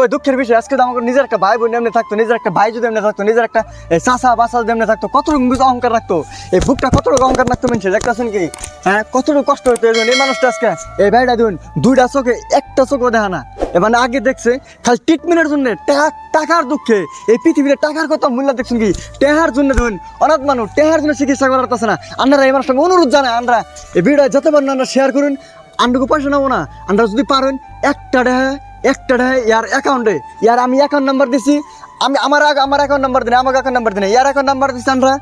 কই দুঃখের বিষয় আজকে তো আমাকে নিজের একটা ভাই বোন এমনি থাকতো, নিজের একটা ভাই যদি এমনি থাকতো, নিজের একটা চাষা বাসা যদি এমনি থাকতো, কতটুকু অহংকার রাখতো, এই বুকটা কতটুকু অহংকার রাখতো মানুষের দেখতেছেন কি? হ্যাঁ, কতটুকু কষ্ট হতো এই মানুষটা আজকে। এই ভাইটা ধরুন দুইটা চোখে একটা চোখও দেখা না, মানে আগে দেখছে খালি ট্রিটমেন্টের জন্য, টাকার দুঃখে এই পৃথিবীতে টাকার কত মূল্য দেখছেন কি? টেহার জন্য ধরুন অনাথ মানুষ টেহার জন্য চিকিৎসা করাতেছে না। আপনারা এই মানুষটাকে অনুরোধ জানায়, আমরা এই ভিডিও যত পারেন আমরা শেয়ার করুন, আন্ডাকে পয়সা নেবো না, আমরা যদি পারেন একটা টাকা ইয়ার অ্যাকাউন্টে, ইয়ার আমি অ্যাকাউন্ট নাম্বার দিছি, আমি আমার অ্যাকাউন্ট নাম্বার দিন, আমাকে অ্যাকাউন্ট নাম্বার দিন, ইয়ার অ্যাকাউন্ট নাম্বার দিচ্ছি আমরা,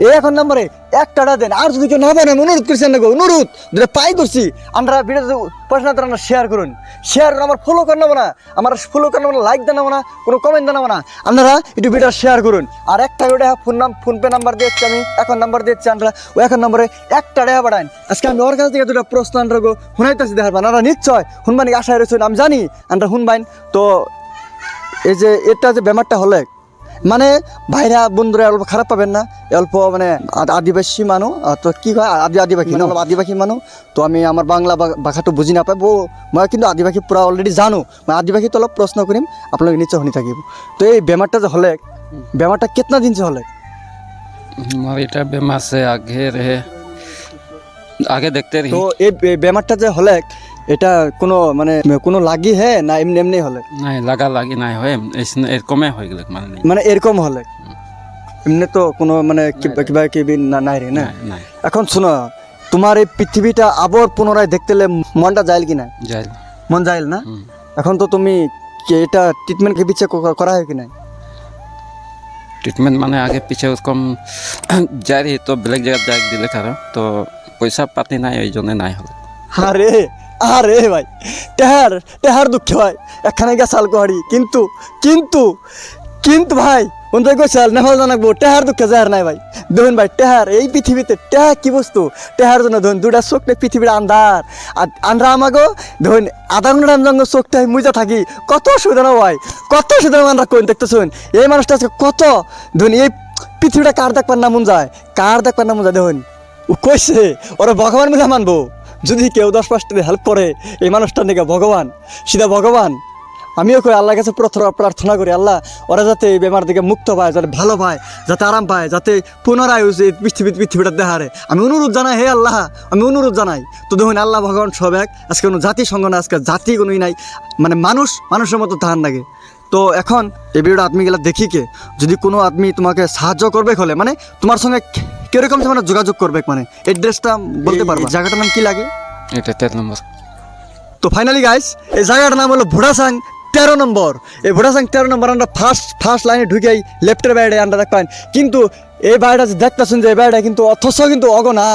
এই অ্যাকাউন্ট নাম্বারে একটা টাকা দেন। আর যদি কেউ না পারেন অনুরোধ করছি, না অনুরোধ যেটা পাই করছি, আমরা ভিডিও পয়সা না আমরা শেয়ার করুন, শেয়ার আমার ফলো করে নেবো না, আমার ফলো করে নেবো না, লাইক দেন নেবো না, কোনো কমেন্ট দেন নেবো না, আপনারা একটু ভিডিও শেয়ার করুন। আর একটা ওটা ফোনপে নাম্বার দিয়েছি, আমি অ্যাকাউন্ট নাম্বার দিচ্ছি, আমরা ওই অ্যাকাউন্ট নাম্বারে একটা টাকা পাঠান। আজকে আমি ওর কাছ থেকে দুটো প্রশ্ন আমরা শুনাইতেছি, দেখার আপনারা নিশ্চয় শুনবানি আশায় রয়েছেন, আমি জানি আমরা শুনবাইন। তো এই যে এটা যে ব্যাপারটা হলে মানে ভাইরা বন্ধুরা অল্প খারাপ পাবেন না, অল্প মানে আদিবাসী মানুষ তো কি হয় আদিবাসী না আদিবাসী মানুষ, তো আমি আমার বাংলা ভাষাটা বুঝি না পাবো, মই কিন্তু আদিবাসী পুরা অলরেডি জানো, মানে আদিবাসী তো অলপ প্রশ্ন করিম আপনাকে নিচে শুনি থাকিব। তো এই বেমারটা যে হলে বেমারটা কেতনা দিন হলে? এটা বেমার সে আগে দেখতে তো এই বেমারটা যে হলে এটা কোনো মানে কোনো লাগি হ্যাঁ না এমনি এমনি হলে? নাই লাগি নাই হয়, এরকমে হয়ে গেলে মানে এরকম হলে এমনি তো কোনো মানে কিবা কিবি নাই রে না। এখন শোনো, তোমার এই পৃথিবীটা আবার পুনরায় দেখতে মনটা যাইল কি না? যাইল, মন যাইল না? এখন তো তুমি এটা ট্রিটমেন্ট কে পিছিয়ে করা হয় কি না? ট্রিটমেন্ট মানে আগে পিছিয়ে কম যাই তো বেলেগ জায়গায় যাই দিলে কারো তো পয়সা পাতি নাই, ওই জন্য নাই হলো। আরে ভাই টেহার দুঃখ হয় এখানে গেছাল কোহাড়ি, কিন্তু কিন্তু কিন্তু ভাই ওই গোছাল নেফাল জানাকবো টেহার দুঃখে যাহার নাই ভাই। দেখুন ভাই টেহার এই পৃথিবীতে টেহা কি বস্তু, টেহার জন্য ধরুন দুটা চোখটা পৃথিবীর আন্ধার, আন্ধার আমাগো ধরুন আধা ঘন্টা জঙ্গ চোখটা মুজা থাকি, কত অসুবিধা না ভাই, কত অসুবিধা আমরা কোন দেখতেছুন। এই মানুষটা আজকে কত ধরুন এই পৃথিবীটা কার দেখবার না মন যায়, কার দেখবার না মন যায়। দেখুন ও কইছে ওরা ভগবান মিলে মানবো, যদি কেউ 10-5 টাকা হেল্প করে এই মানুষটার দিকে ভগবান, সিধা ভগবান। আমিও কই আল্লাহর কাছে প্রার্থনা করি, আল্লাহ ওরা যাতে এই বেমার থেকে মুক্ত পায়, যাতে ভালো পায়, যাতে আরাম পায়, যাতে পুনরায় পৃথিবীটা দেখারে আমি অনুরোধ জানাই। হে আল্লাহ আমি অনুরোধ জানাই। তো দেখুন আল্লাহ ভগবান সব এক, আজকে কোনো জাতি সঙ্গ না, আজকে জাতি কোনোই নাই, মানে মানুষের মতো ধান লাগে। তো এখন এই ভিডিওটা আদমিগুলা দেখি কে, যদি কোনো আদমি তোমাকে সাহায্য করবে হলে মানে তোমার সঙ্গে কিরকম মানে যোগাযোগ করবে, মানে এড্রেসটা বলতে পারবে? জায়গাটার নাম কি লাগে? এটা 13 নম্বর। তো ফাইনালি গাইস এই জায়গাটার নাম হলো ভুড়াসাং 13 নম্বর। এই ভুড়াসাং 13 নম্বর আমরা ফার্স্ট লাইনে ঢুকেই লেফটের বাইরে আমরা দেখবেন, কিন্তু এই বাড়িটা যে দেখতেছেন যে এই বাড়িটা কিন্তু অথচ কিন্তু অগনা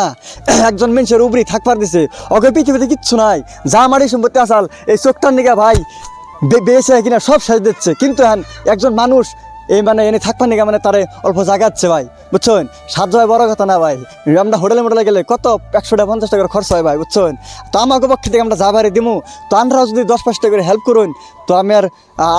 একজন মানুষের উপরেই থাকবার দিছে, অগে পৃথিবীতে কিচ্ছু নাই, যা মারি সম্পত্তি আসাল এই চোখটার নিকা ভাই বেঁচে কিনা সব সাজ দিচ্ছে, কিন্তু একজন মানুষ এই মানে এনে থাকবার নিকা মানে তারে অল্প জাগাচ্ছে ভাই, বুঝছেন? সাহায্য হয় বড় কথা না ভাই, আমরা হোটেলে গেলে কত 150 টাকা খরচ হয় ভাই, বুঝছেন? তো আমাকে পক্ষে থেকে আমরা যা বাড়ি দিমু, তো আমরাও যদি 10-5 টাকা করে হেল্প করুন তো আমি আর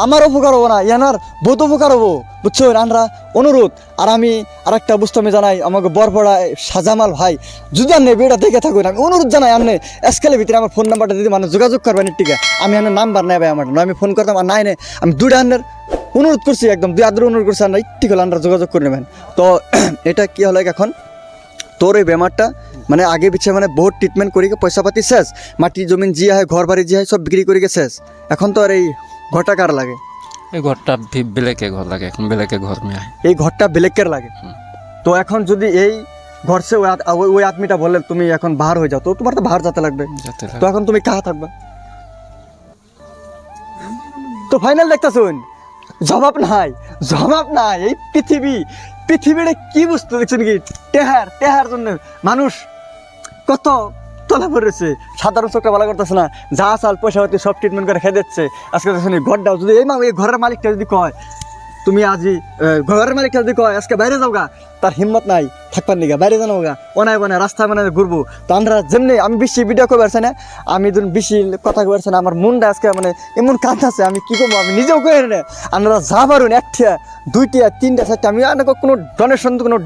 আমার উপকার হবো না, ইয়ানার বহুত উপকার হবো, বুঝছেন? আমরা অনুরোধ। আর আমি আরেকটা বুঝতে আমি জানাই আমাকে বরপড়া সাজামাল ভাই, যদি আপনি ভিডিওটা দেখে থাকুন আমি অনুরোধ জানাই, আপনি আজকালের ভিতরে আমার ফোন নাম্বারটা দিদি মানুষ যোগাযোগ করবেন, ঠিক আছে? আমি আপনার নাম্বার নেই ভাই, আমার আমি ফোন করতাম আর নাই আমি দুইটা আন্ডার অনুরোধ করছি, একদম 2 আদ্র অনুরোধ করছি, আমরা ঠিক হলে আমরা যোগাযোগ করে নেবেন। তো এটা কি হলো এখন তোর এই বেমারটা মানে আগে পিছিয়ে মানে বহুত ট্রিটমেন্ট করি পয়সা পাতি শেষ, মাটি জমিন জি হয় ঘর বাড়ি জি হয় সব বিক্রি করে শেষ, এখন তো আর এই ঘরটা কার লাগে? এই ঘরটা বেলেকে ঘর লাগে, এখন বেলেকে ঘর মেয়ে এই ঘরটা বেলেকের লাগে। তো এখন যদি এই ঘর সে ওই আদমিটা বলে তুমি এখন বাহার হয়ে যাও, তো তোমার তো বাহার যেতে লাগবে, তো এখন তুমি কাহা থাকবা? তো ফাইনাল দেখতেছুন জবাব নাই। এই পৃথিবীটা কি বুঝতে দেখছেন কি? টেহার জন্য মানুষ কত তলা পড়েছে, সাধারণ চোখটা ভালো করতেছে না, যা চাল পয়সা হতে সব ট্রিটমেন্ট করে খেয়ে দিচ্ছে। আজকে দেখছেন ঘরটাও যদি এই ঘরের মালিকটা যদি কয় তুমি আজই ঘরের মালিকটা যদি কয় আজকে বাইরে যাও গা, তার হিম্মত নাই থাকবার নিগা, বাইরে জানাবো গা অনায় বনায় রাস্তায় মানে ঘুরবো। তো আমরা যেমনি আমি বেশি ভিডিও করে পারছি না, আমি বেশি কথা কয়ে পারছি না, আমার মনটা আজকে মানে এমন কাঁদছে, আমি কি করবো আমি নিজেও করে না। আমরা যা পারুন 1টা 2টা 3টা 4টা আমি কোনো ডোনেশন কোনো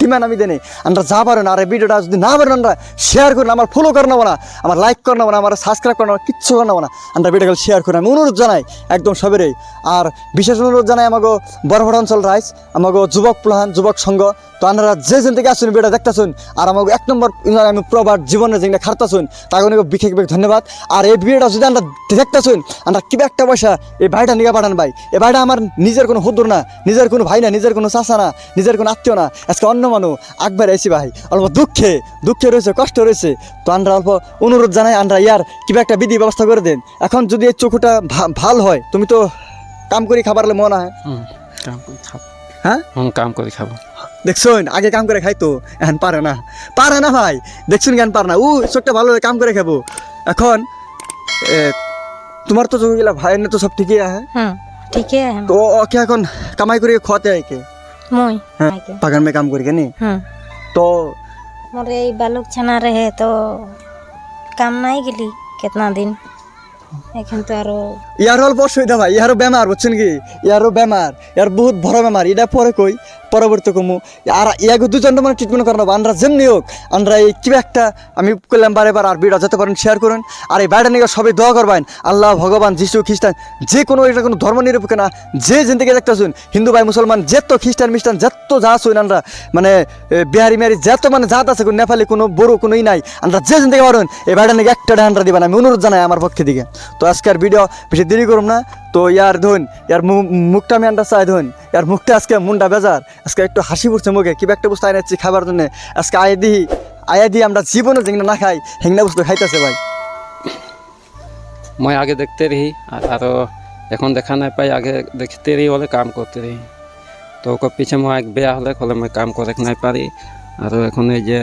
ডিমান্ড আমি দেনে আমরা যা পারেন আর এই ভিডিওটা যদি না পারেন আমরা শেয়ার করুন, আমার ফলো করে নেবো না, আমার লাইক করে নেবো না, আমার সাবস্ক্রাইব করে নেবো, কিচ্ছু করে নেবো না, আমরা ভিডিওগুলো শেয়ার করি। আমি অনুরোধ জানাই একদম সবেরই। আর বিশেষ অনুরোধ জানাই আমাকে বরফড় অঞ্চল রাইস, আমাকে যুবক প্লান যুবক সংঘ, তো আপনারা যে যেন থেকে আসুন ভিডিও দেখতেছুন আর আমাকে 1 নম্বর আমি প্রবার জীবনের যেগুলো খাটতেছুন তাকে অনেক বিশেষ ধন্যবাদ। আর এই ভিডিওটা যদি আমরা দেখতেছুন আমরা কিবা একটা পয়সা এই ভাইটা নিয়ে পাঠান ভাই, এই ভাইটা আমার নিজের কোনো হুদুর না, নিজের কোনো ভাই না, নিজের কোনো চাচা না, নিজের কোনো আত্মীয় না, আজকে অন্য মানুষ আকবার আইসি ভাই, অল্প দুঃখে রয়েছে, কষ্ট রয়েছে। তো আমরা অল্প অনুরোধ জানাই আমরা ইয়ার কিবা একটা বিধি ব্যবস্থা করে দেন। এখন যদি এই চোখটা ভাল হয়, তুমি তো কাম করি খাবারলে মনে হয়, কাম করে খাবো। হ্যাঁ কাম করে খাবো। দেখছুন আগে কাম করে খাইতো, এখন পারে না ভাই, দেখছুন কেন পারে না, চোখটা ভালো কাম করে খাবো। এখন তোমার তো চোখগুলা ভাই তো সব ঠিকই আছে, ठीक है তো ওকে এখন কামাই করে খাওয়াতে হয় কে? मोई হ্যাঁ বাগান মে কাম করি কেন তো मोरे ई बालक छना रहे तो काम नहीं गेली कितना दिन এখন তো আরো ইয়ার অল্প অসুবিধা ভাই, ইয়ারও বেমার বুঝছেন কি, ইয়ারও বেমার, ইয়ার বহুত বড় বেমার, এটা পরে কই পরবর্তী কমু। আর ইয়াকে দুজন মানে ট্রিটমেন্ট করানো আমরা যেমনি হোক আমরা এই কিবা একটা আমি করলাম বারে আর ভিডিও যেতে পারেন শেয়ার করুন। আর এই বাইরে নিয়ে সবাই দোয়া করবেন আল্লাহ ভগবান যিশু খ্রিস্টান যে কোনো এটা কোনো ধর্ম নিরপেক্ষ না, যে জিন্দিকে দেখতে শুন হিন্দু ভাই মুসলমান যত খ্রিস্টান মিস্টান যত যা শুন আমরা মানে বিহারি মিহারি যত মানে জাত আছে কোনো নেপালি কোনো বড়ো কোনোই নাই, আমরা যে জিন্দিকে পারেন এই বাইরে নিয়ে একটা ডান্ডা দিবেন আমি অনুরোধ জানাই আমার পক্ষে দিকে। তো আজকের ভিডিও বেশি দেরি করুম না, তো ইয়ার ধন ইয়ার মুখটা আমি আন্ডা চাই ধন ইয়ার মুখটা আজকে মুন্ডা বেজার, আজকে একটু হাসি পড়ছে মুখে, কিবা একটা বস্তু আইনাচ্ছি খাবার জন্য, আজকে আয়া দিয়ে আমরা জীবনে যেগুলো না খাই হেংনা বস্তু খাইতেছে ভাই। मैं आगे देखते रही और এখন দেখা নাই পাই, আগে দেখতে রही হলে কাম করতে রही, তো ওকে পিছে মই এক বেয়া হলে হলে মই কাম করে নাই পারি। আর এখন এই যে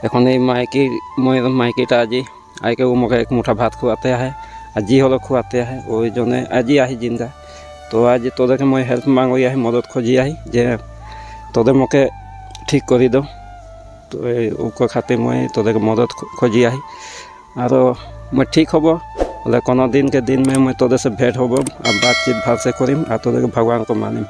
এখন এই মাইকিটা আজি আইকে ও মোক এক মুঠা ভাত খুয়াতে আহে, আজি হলো খুয়াতে আহে, ওই জন্য আজি আহি জিন্দা। তো আজ তোদেরকে মই হেল্প মাঙ্গি আহি, মদত খুঁজি আহি যে তোদের মোকে ঠিক করে দাও, তো ওকে খাতে মই তোদেরকে মদত খুঁজি আহি। আর मैं ठीक हब बोले कोनो दिन के दिन में मैं तोदे से भेंट हब और बातचीत भाल से करीम और तोदे भगवान को मानिम।